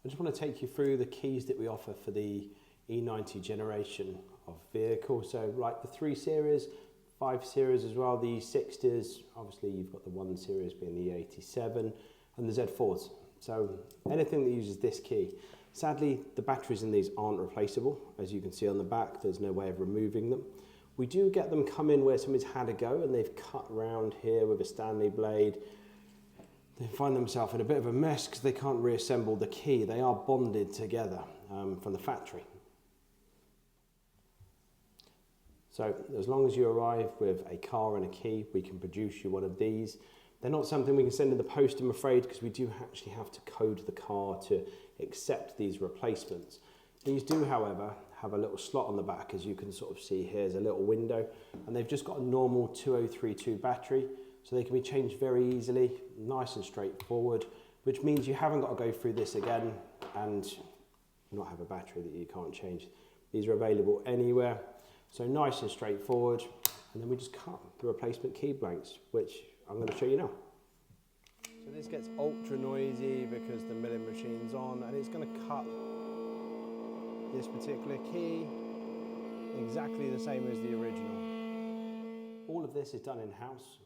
I just want to take you through the keys that we offer for the E90 generation of vehicle. So like the 3 Series, 5 Series as well, the E60s, obviously you've got the 1 Series being the E87 and the Z4s. So anything that uses this key. Sadly, the batteries in these aren't replaceable. As you can see on the back, there's no way of removing them. We do get them come in where somebody's had a go and they've cut around here with a Stanley blade. They find themselves in a bit of a mess because they can't reassemble the key. They are bonded together from the factory. So as long as you arrive with a car and a key, we can produce you one of these. They're not something we can send in the post, I'm afraid, because we do actually have to code the car to accept these replacements. These do, however, have a little slot on the back, as you can sort of see here. There's a little window, and they've just got a normal 2032 battery, so they can be changed very easily, nice and straightforward, which means you haven't got to go through this again and not have a battery that you can't change. These are available anywhere, so nice and straightforward, and then we just cut the replacement key blanks, which I'm going to show you now. So this gets ultra noisy because the milling machine's on, and it's going to cut this particular key exactly the same as the original. All of this is done in-house.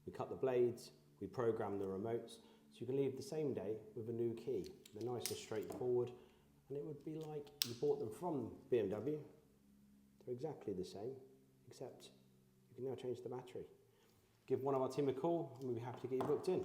We cut the blades, we program the remotes, so you can leave the same day with a new key. They're nice and straightforward, and it would be like you bought them from BMW. They're exactly the same, except you can now change the battery. Give one of our team a call and we'll be happy to get you booked in.